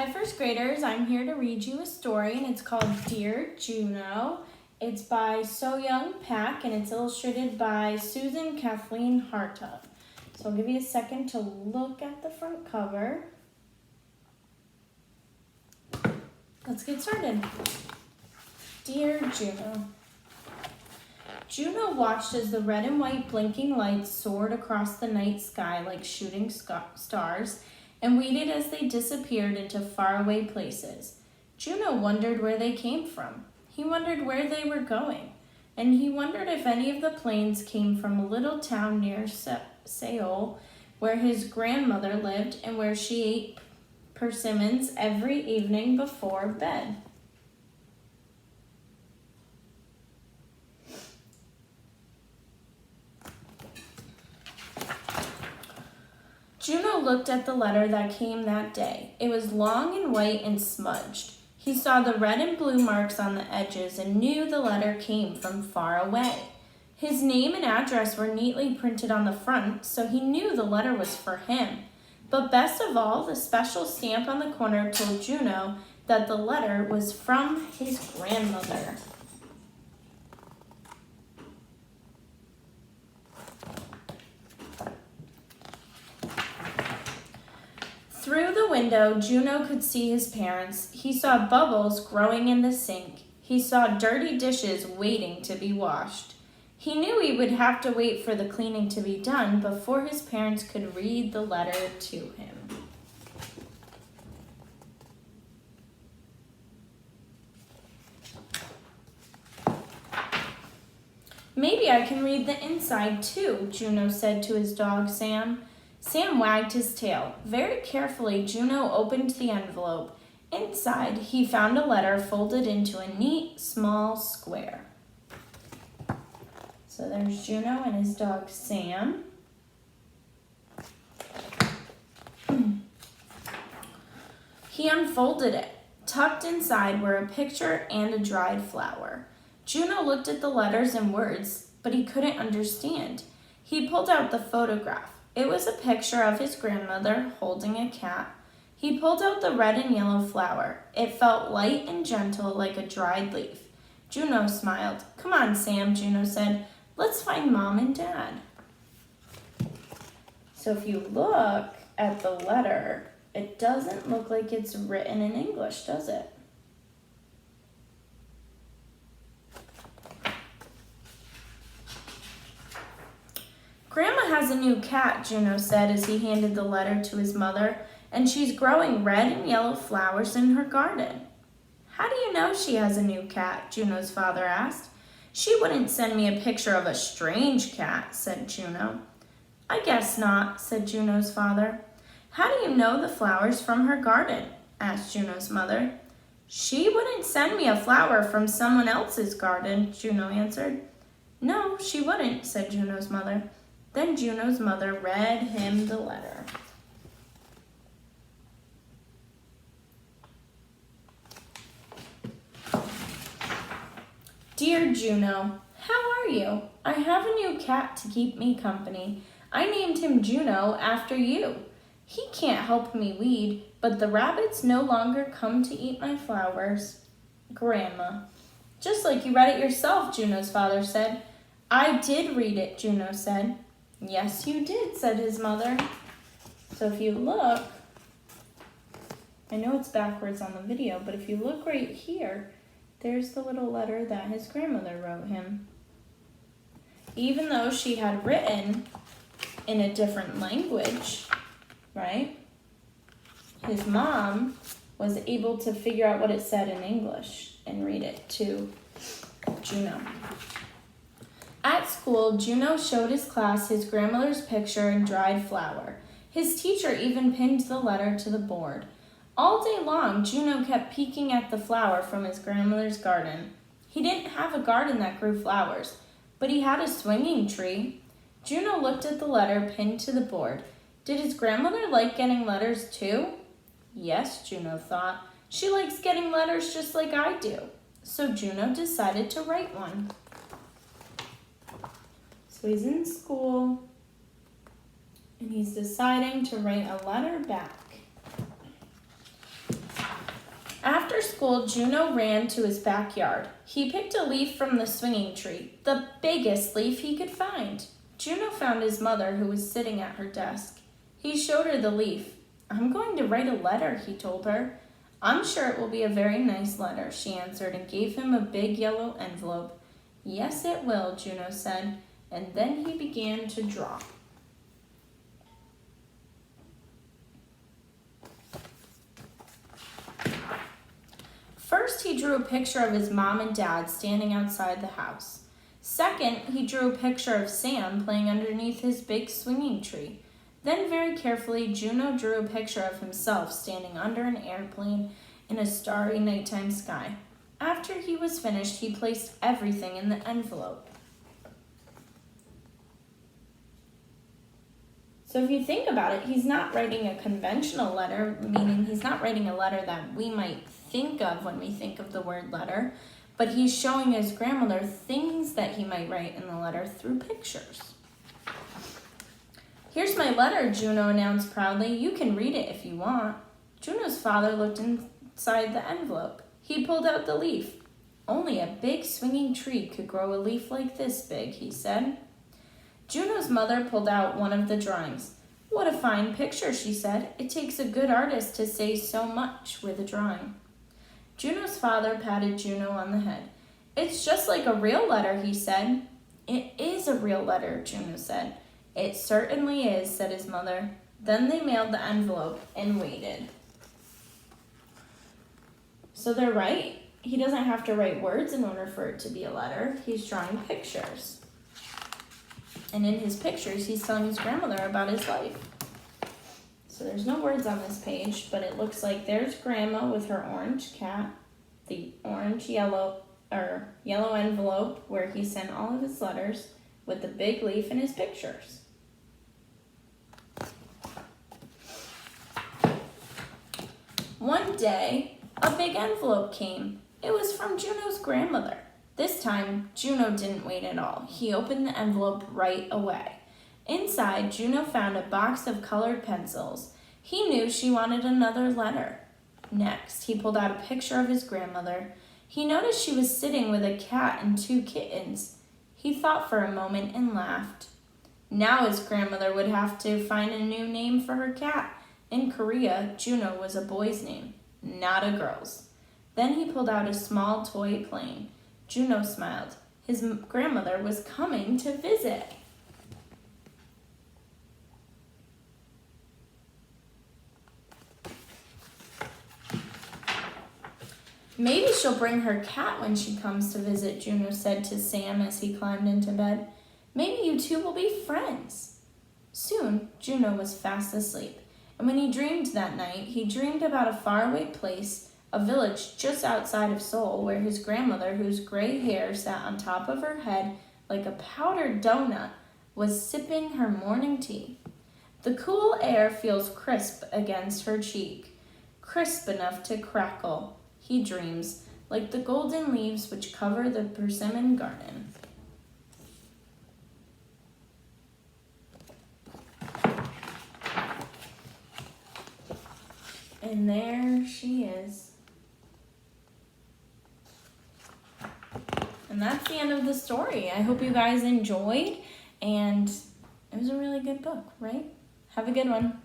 Hi, first graders. I'm here to read you a story, and it's called Dear Juno. It's by So Young Pack, and it's illustrated by Susan Kathleen Hartub. So I'll give you a second to look at the front cover. Let's get started. Dear Juno. Juno watched as the red and white blinking lights soared across the night sky like shooting stars, and waited as they disappeared into faraway places. Juno wondered where they came from. He wondered where they were going, and he wondered if any of the planes came from a little town near Seoul, where his grandmother lived and where she ate persimmons every evening before bed. Juno looked at the letter that came that day. It was long and white and smudged. He saw the red and blue marks on the edges and knew the letter came from far away. His name and address were neatly printed on the front, so he knew the letter was for him. But best of all, the special stamp on the corner told Juno that the letter was from his grandmother. Through the window, Juno could see his parents. He saw bubbles growing in the sink. He saw dirty dishes waiting to be washed. He knew he would have to wait for the cleaning to be done before his parents could read the letter to him. Maybe I can read the inside too, Juno said to his dog Sam. Sam wagged his tail. Very carefully, Juno opened the envelope. Inside, he found a letter folded into a neat, small square. So there's Juno and his dog Sam. He unfolded it. Tucked inside were a picture and a dried flower. Juno looked at the letters and words, but he couldn't understand. He pulled out the photograph. It was a picture of his grandmother holding a cat. He pulled out the red and yellow flower. It felt light and gentle like a dried leaf. Juno smiled. Come on, Sam, Juno said. Let's find Mom and Dad. So if you look at the letter, it doesn't look like it's written in English, does it? Grandma has a new cat, Juno said as he handed the letter to his mother, and she's growing red and yellow flowers in her garden. How do you know she has a new cat? Juno's father asked. She wouldn't send me a picture of a strange cat, said Juno. I guess not, said Juno's father. How do you know the flowers from her garden? Asked Juno's mother. She wouldn't send me a flower from someone else's garden, Juno answered. No, she wouldn't, said Juno's mother. Then Juno's mother read him the letter. Dear Juno, how are you? I have a new cat to keep me company. I named him Juno after you. He can't help me weed, but the rabbits no longer come to eat my flowers. Grandma. Just like you read it yourself, Juno's father said. I did read it, Juno said. Yes, you did, said his mother. So if you look, I know it's backwards on the video, but if you look right here, there's the little letter that his grandmother wrote him. Even though she had written in a different language, right? His mom was able to figure out what it said in English and read it to Juno. At school, Juno showed his class his grandmother's picture and dried flower. His teacher even pinned the letter to the board. All day long, Juno kept peeking at the flower from his grandmother's garden. He didn't have a garden that grew flowers, but he had a swinging tree. Juno looked at the letter pinned to the board. Did his grandmother like getting letters too? Yes, Juno thought. She likes getting letters just like I do. So Juno decided to write one. So he's in school, and he's deciding to write a letter back. school, Juno ran to his backyard. He picked a leaf from the swinging tree, the biggest leaf he could find. Juno found his mother, who was sitting at her desk. He showed her the leaf. "I'm going to write a letter," he told her. "I'm sure it will be a very nice letter," she answered, and gave him a big yellow envelope. "Yes, it will," Juno said, and then he began to draw. First, he drew a picture of his mom and dad standing outside the house. Second, he drew a picture of Sam playing underneath his big swinging tree. Then, very carefully, Juno drew a picture of himself standing under an airplane in a starry nighttime sky. After he was finished, he placed everything in the envelope. So if you think about it, he's not writing a conventional letter, meaning he's not writing a letter that we might think of when we think of the word letter, but he's showing his grandmother things that he might write in the letter through pictures. "Here's my letter," Juno announced proudly. "You can read it if you want." Juno's father looked inside the envelope. He pulled out the leaf. "Only a big swinging tree could grow a leaf like this big," he said. Juno's mother pulled out one of the drawings. "What a fine picture," she said. "It takes a good artist to say so much with a drawing." Juno's father patted Juno on the head. "It's just like a real letter," he said. "It is a real letter," Juno said. "It certainly is," said his mother. Then they mailed the envelope and waited. So they're right. He doesn't have to write words in order for it to be a letter. He's drawing pictures. And in his pictures, he's telling his grandmother about his life. So there's no words on this page, but it looks like there's Grandma with her orange cat, the yellow envelope where he sent all of his letters, with the big leaf in his pictures. One day, a big envelope came. It was from Juno's grandmother. This time, Juno didn't wait at all. He opened the envelope right away. Inside, Juno found a box of colored pencils. He knew she wanted another letter. Next, he pulled out a picture of his grandmother. He noticed she was sitting with a cat and 2 kittens. He thought for a moment and laughed. Now his grandmother would have to find a new name for her cat. In Korea, Juno was a boy's name, not a girl's. Then he pulled out a small toy plane. Juno smiled. His grandmother was coming to visit. "Maybe she'll bring her cat when she comes to visit," Juno said to Sam as he climbed into bed. "Maybe you two will be friends." Soon, Juno was fast asleep, and when he dreamed that night, he dreamed about a faraway place, a village just outside of Seoul, where his grandmother, whose gray hair sat on top of her head like a powdered donut, was sipping her morning tea. The cool air feels crisp against her cheek, crisp enough to crackle, he dreams, like the golden leaves which cover the persimmon garden. And there she is. And that's the end of the story. I hope you guys enjoyed, and it was a really good book, right? Have a good one.